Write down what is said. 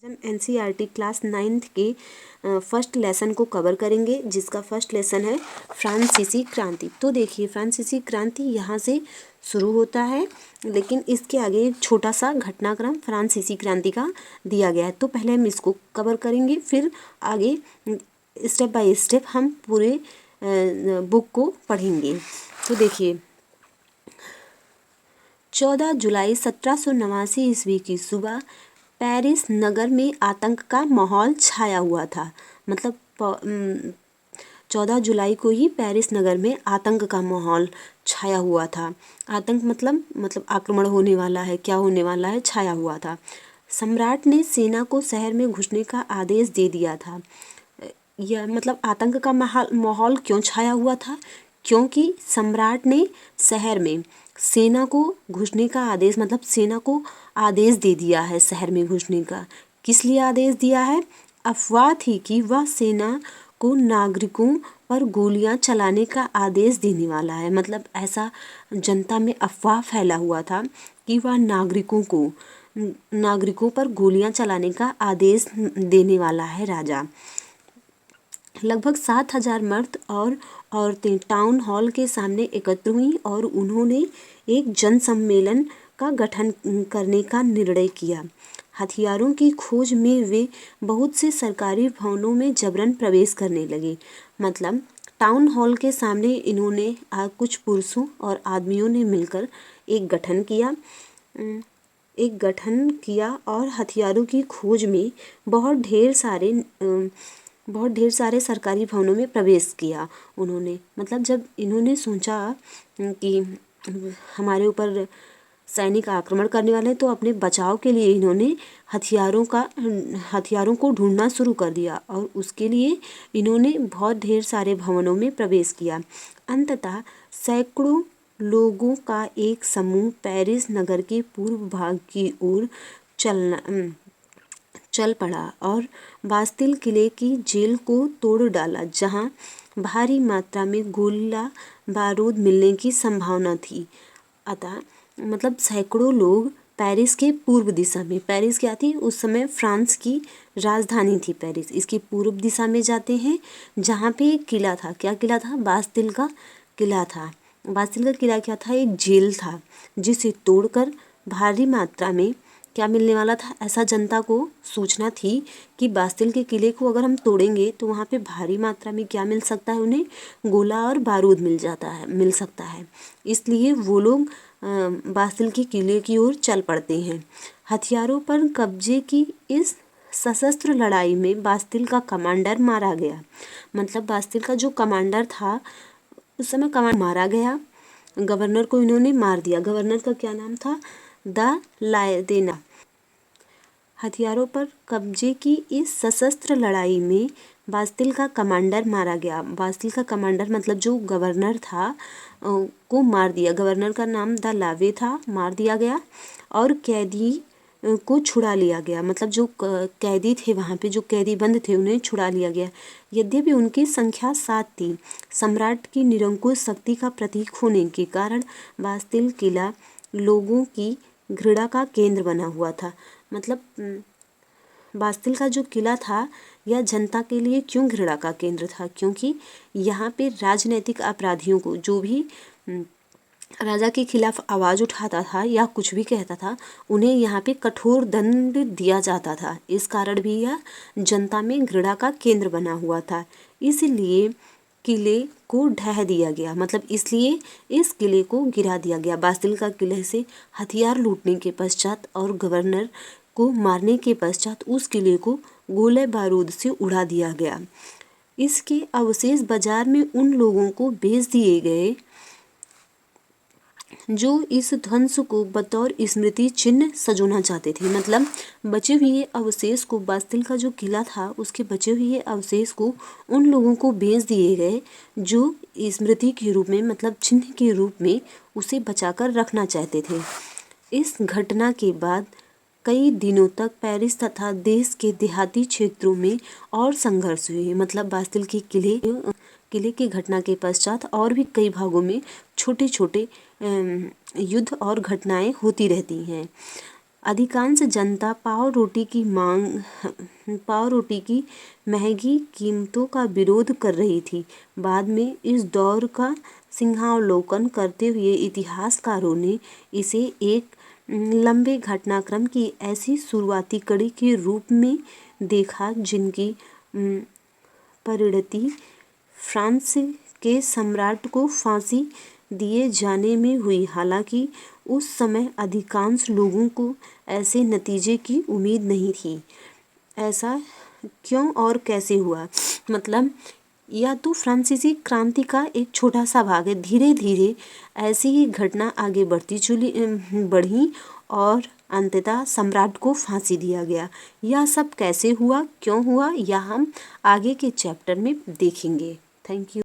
हम NCERT class 9th के first lesson को कवर करेंगे, जिसका फर्स्ट लेसन है फ्रांसीसी क्रांति। तो देखिए, फ्रांसीसी क्रांति यहाँ से शुरू होता है, लेकिन इसके आगे एक छोटा सा घटनाक्रम फ्रांसीसी क्रांति का दिया गया है। तो पहले हम इसको कवर करेंगे, फिर आगे स्टेप बाय स्टेप हम पूरे बुक को पढ़ेंगे। तो देखिए, 14 जुलाई 1789 ईस्वी की सुबह पेरिस नगर में आतंक का माहौल छाया हुआ था। मतलब 14 जुलाई को ही पेरिस नगर में आतंक का माहौल छाया हुआ था। आतंक मतलब आक्रमण होने वाला है, क्या होने वाला है, छाया हुआ था। सम्राट ने सेना को शहर में घुसने का आदेश दे दिया था। यह मतलब आतंक का माहौल क्यों छाया हुआ था? क्योंकि सम्राट ने शहर में सेना को घुसने का आदेश, मतलब सेना को आदेश दे दिया है शहर में घुसने का। किस लिए आदेश दिया है? अफवाह थी कि वह सेना को नागरिकों पर गोलियां चलाने का आदेश देने वाला है। मतलब ऐसा जनता में अफवाह फैला हुआ था कि वह नागरिकों पर गोलियां चलाने का आदेश देने वाला है राजा। लगभग 7,000 मर्द और औरतें टाउन हॉल के सामने एकत्र हुई और उन्होंने एक जन सम्मेलन का गठन करने का निर्णय किया। हथियारों की खोज में वे बहुत से सरकारी भवनों में जबरन प्रवेश करने लगे। मतलब टाउन हॉल के सामने इन्होंने कुछ पुरुषों और आदमियों ने मिलकर एक गठन किया और हथियारों की खोज में बहुत ढेर सारे सरकारी भवनों में प्रवेश किया उन्होंने। मतलब जब इन्होंने सोचा कि हमारे ऊपर सैनिक आक्रमण करने वाले हैं, तो अपने बचाव के लिए इन्होंने हथियारों को ढूंढना शुरू कर दिया और उसके लिए इन्होंने बहुत ढेर सारे भवनों में प्रवेश किया। अंततः सैकड़ों लोगों का एक समूह पेरिस नगर के पूर्व भाग की ओर चल पड़ा और बास्तिल किले की जेल को तोड़ डाला, जहां भारी मात्रा में गोला बारूद मिलने की संभावना थी। अतः मतलब सैकड़ों लोग पेरिस के पूर्व दिशा में, पेरिस क्या थी उस समय? फ्रांस की राजधानी थी पेरिस। इसकी पूर्व दिशा में जाते हैं, जहाँ पे एक किला था। क्या किला था? बास्तिल का किला था। बास्तिल का किला क्या था? एक जेल था, जिसे तोड़कर भारी मात्रा में क्या मिलने वाला था? ऐसा जनता को सूचना थी कि बास्तिल के किले को अगर हम तोड़ेंगे तो वहाँ पे भारी मात्रा में क्या मिल सकता है? उन्हें गोला और बारूद मिल सकता है। इसलिए वो लोग बास्तिल के किले की ओर चल पड़ते हैं। हथियारों पर कब्जे की इस सशस्त्र लड़ाई में बास्तिल का कमांडर मारा गया। मतलब बास्तिल का जो कमांडर था उस समय मारा गया। गवर्नर को इन्होंने मार दिया। गवर्नर का क्या नाम था? द लायदेना। हथियारों पर कब्जे की इस सशस्त्र लड़ाई में बास्तिल का कमांडर मारा गया। बास्तिल का कमांडर मतलब जो गवर्नर था को मार दिया। गवर्नर का नाम द लावे था, मार दिया गया और कैदी को छुड़ा लिया गया। मतलब जो कैदी थे वहाँ पे, जो कैदी बंद थे, उन्हें छुड़ा लिया गया। यद्यपि उनकी संख्या 7 थी। सम्राट की निरंकुश शक्ति का प्रतीक होने के कारण बास्तिल किला लोगों की घृणा का केंद्र बना हुआ था। मतलब बास्तिल का जो किला था यह जनता के लिए क्यों घृणा का केंद्र था? क्योंकि यहाँ पे राजनीतिक अपराधियों को, जो भी राजा के खिलाफ आवाज़ उठाता था या कुछ भी कहता था, उन्हें यहाँ पे कठोर दंड दिया जाता था। इस कारण भी यह जनता में घृणा का केंद्र बना हुआ था। इसलिए किले को ढह दिया गया। मतलब इसलिए इस किले को गिरा दिया गया। बास्तिल का किले से हथियार लूटने के पश्चात और गवर्नर को मारने के पश्चात उस किले को गोले बारूद से उड़ा दिया गया। इसके अवशेष बाजार में उन लोगों को बेच दिए गए जो इस ध्वंस को बतौर स्मृति चिन्ह सजोना चाहते थे। मतलब बचे हुए अवशेष को, बास्तिल का जो किला था उसके बचे हुए अवशेष को उन लोगों को बेच दिए गए जो स्मृति के रूप में, मतलब चिन्ह के रूप में उसे बचाकर रखना चाहते थे। इस घटना के बाद कई दिनों तक पेरिस तथा देश के देहाती क्षेत्रों में और संघर्ष हुए। मतलब बास्तिल के किले की घटना के पश्चात और भी कई भागों में छोटे छोटे युद्ध और घटनाएं होती रहती हैं। अधिकांश जनता पाव रोटी की महंगी कीमतों का विरोध कर रही थी। बाद में इस दौर का सिंहावलोकन करते हुए इतिहासकारों ने इसे एक लंबे घटनाक्रम की ऐसी शुरुआती कड़ी के रूप में देखा जिनकी परिणति फ्रांस के सम्राट को फांसी दिए जाने में हुई। हालांकि उस समय अधिकांश लोगों को ऐसे नतीजे की उम्मीद नहीं थी। ऐसा क्यों और कैसे हुआ? मतलब या तो फ्रांसीसी क्रांति का एक छोटा सा भाग है। धीरे धीरे ऐसी ही घटना आगे बढ़ी और अंततः सम्राट को फांसी दिया गया। यह सब कैसे हुआ, क्यों हुआ, यह हम आगे के चैप्टर में देखेंगे। Thank you.